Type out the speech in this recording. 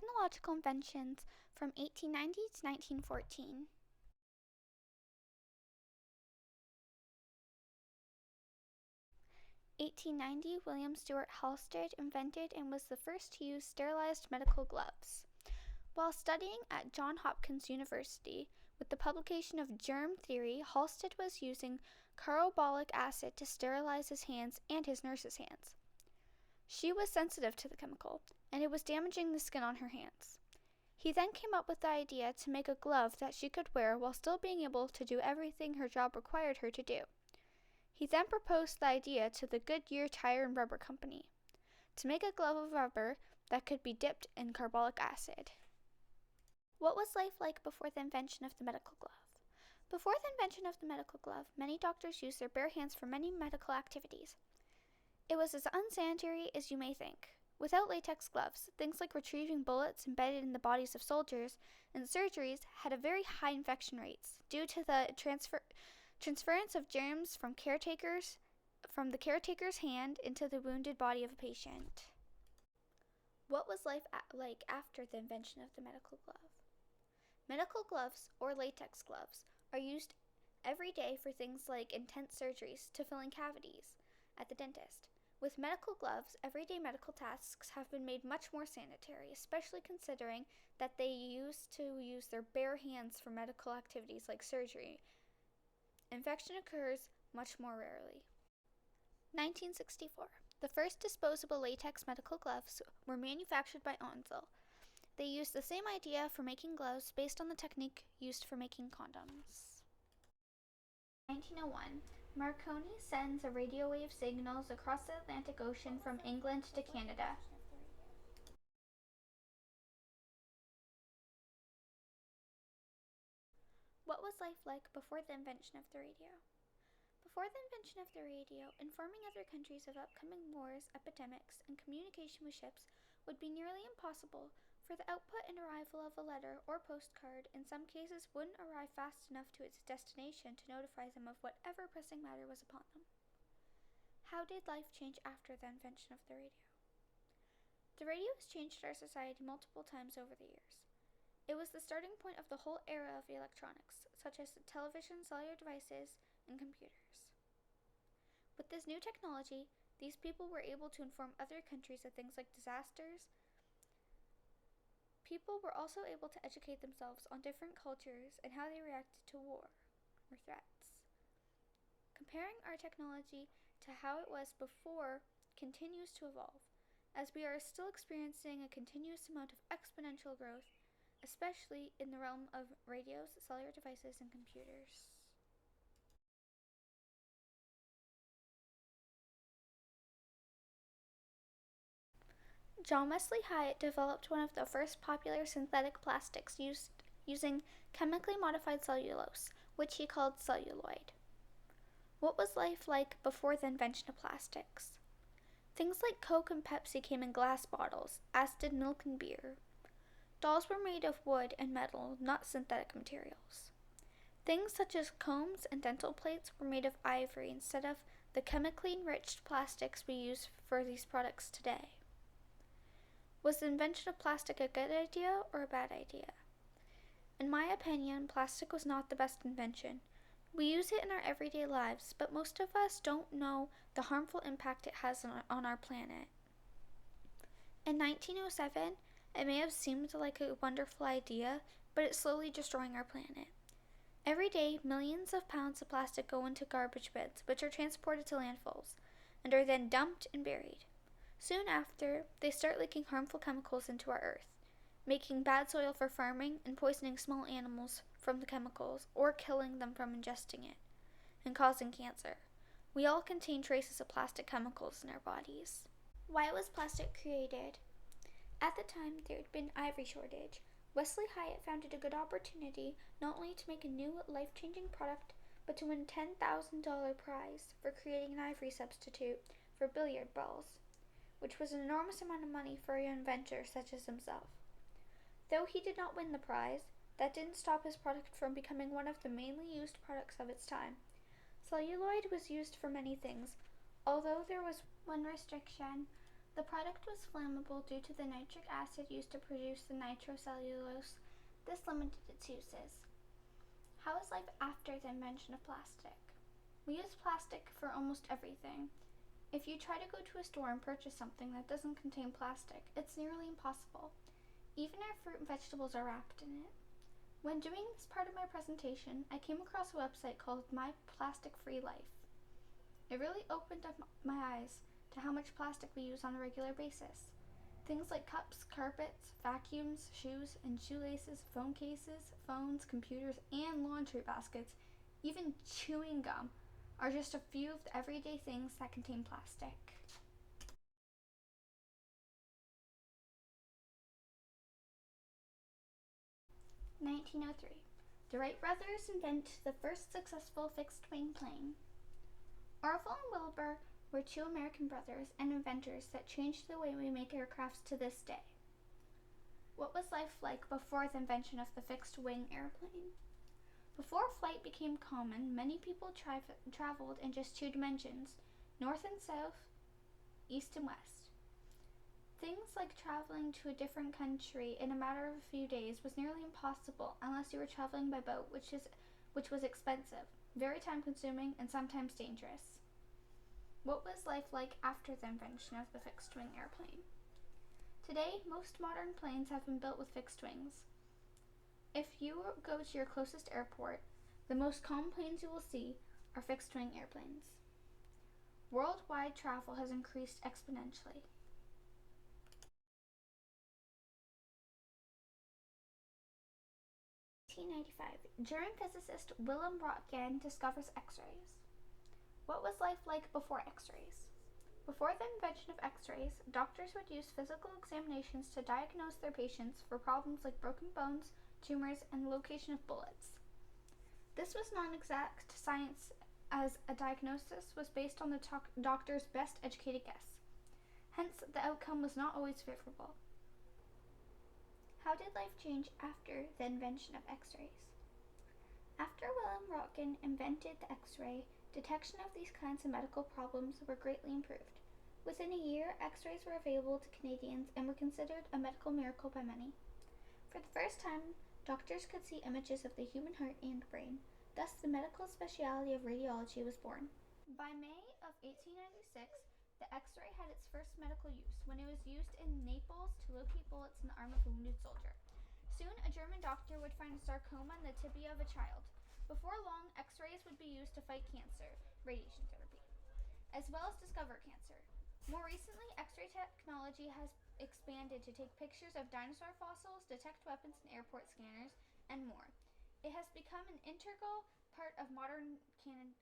Technological Inventions from 1890 to 1914. 1890, William Stewart Halsted invented and was the first to use sterilized medical gloves. While studying at Johns Hopkins University with the publication of Germ Theory, Halsted was using carbolic acid to sterilize his hands and his nurse's hands. She was sensitive to the chemical, and it was damaging the skin on her hands. He then came up with the idea to make a glove that she could wear while still being able to do everything her job required her to do. He then proposed the idea to the Goodyear Tire and Rubber Company to make a glove of rubber that could be dipped in carbolic acid. What was life like before the invention of the medical glove? Before the invention of the medical glove, many doctors used their bare hands for many medical activities. It was as unsanitary as you may think. Without latex gloves, things like retrieving bullets embedded in the bodies of soldiers and surgeries had a very high infection rates due to the transference of germs from the caretaker's hand into the wounded body of a patient. What was life like after the invention of the medical glove? Medical gloves, or latex gloves, are used every day for things like intense surgeries to fill in cavities at the dentist. With medical gloves, everyday medical tasks have been made much more sanitary, especially considering that they used to use their bare hands for medical activities like surgery. Infection occurs much more rarely. 1964. The first disposable latex medical gloves were manufactured by Onzel. They used the same idea for making gloves based on the technique used for making condoms. 1901. Marconi sends a radio wave signals across the Atlantic Ocean from England to Canada. What was life like before the invention of the radio? Before the invention of the radio, informing other countries of upcoming wars, epidemics, and communication with ships would be nearly impossible, for the output and arrival of a letter or postcard in some cases wouldn't arrive fast enough to its destination to notify them of whatever pressing matter was upon them. How did life change after the invention of the radio? The radio has changed our society multiple times over the years. It was the starting point of the whole era of electronics, such as television, cellular devices, and computers. With this new technology, these people were able to inform other countries of things like disasters. People were also able to educate themselves on different cultures and how they reacted to war or threats. Comparing our technology to how it was before continues to evolve, as we are still experiencing a continuous amount of exponential growth, especially in the realm of radios, cellular devices, and computers. John Wesley Hyatt developed one of the first popular synthetic plastics using chemically modified cellulose, which he called celluloid. What was life like before the invention of plastics? Things like Coke and Pepsi came in glass bottles, as did milk and beer. Dolls were made of wood and metal, not synthetic materials. Things such as combs and dental plates were made of ivory instead of the chemically enriched plastics we use for these products today. Was the invention of plastic a good idea or a bad idea? In my opinion, plastic was not the best invention. We use it in our everyday lives, but most of us don't know the harmful impact it has on our planet. In 1907, it may have seemed like a wonderful idea, but it's slowly destroying our planet. Every day, millions of pounds of plastic go into garbage bins, which are transported to landfills, and are then dumped and buried. Soon after, they start leaking harmful chemicals into our earth, making bad soil for farming and poisoning small animals from the chemicals or killing them from ingesting it, and causing cancer. We all contain traces of plastic chemicals in our bodies. Why was plastic created? At the time, there had been ivory shortage. Wesley Hyatt found it a good opportunity not only to make a new life-changing product, but to win a $10,000 prize for creating an ivory substitute for billiard balls, which was an enormous amount of money for an inventor such as himself. Though he did not win the prize, that didn't stop his product from becoming one of the mainly used products of its time. Celluloid was used for many things, although there was one restriction The product was flammable due to the nitric acid used to produce the nitrocellulose. This limited its uses. How is life after the invention of plastic? We use plastic for almost everything. If you try to go to a store and purchase something that doesn't contain plastic, it's nearly impossible. Even our fruit and vegetables are wrapped in it. When doing this part of my presentation, I came across a website called My Plastic Free Life. It really opened up my eyes to how much plastic we use on a regular basis. Things like cups, carpets, vacuums, shoes and shoelaces, phone cases, phones, computers, and laundry baskets, even chewing gum, are just a few of the everyday things that contain plastic. (1903) The Wright brothers invent the first successful fixed-wing plane. Orville and Wilbur were two American brothers and inventors that changed the way we make aircrafts to this day. What was life like before the invention of the fixed-wing airplane? Before flight became common, many people traveled in just two dimensions, north and south, east and west. Things like traveling to a different country in a matter of a few days was nearly impossible unless you were traveling by boat, which was expensive, very time-consuming, and sometimes dangerous. What was life like after the invention of the fixed-wing airplane? Today, most modern planes have been built with fixed wings. If you go to your closest airport, the most common planes you will see are fixed-wing airplanes. Worldwide travel has increased exponentially. In 1895, German physicist Wilhelm Röntgen discovers X-rays. What was life like before X-rays? Before the invention of X-rays, doctors would use physical examinations to diagnose their patients for problems like broken bones, tumors, and the location of bullets. This was not an exact science, as a diagnosis was based on the doctor's best educated guess. Hence, the outcome was not always favorable. How did life change after the invention of X-rays? After Wilhelm Röntgen invented the X-ray, detection of these kinds of medical problems were greatly improved. Within a year, X-rays were available to Canadians and were considered a medical miracle by many. For the first time, doctors could see images of the human heart and brain. Thus, the medical specialty of radiology was born. By May of 1896, the X-ray had its first medical use when it was used in Naples to locate bullets in the arm of a wounded soldier. Soon, a German doctor would find a sarcoma in the tibia of a child. Before long, X-rays would be used to fight cancer, radiation therapy, as well as discover cancer. More recently, X-ray technology has expanded to take pictures of dinosaur fossils, detect weapons in airport scanners, and more. It has become an integral part of modern Canadian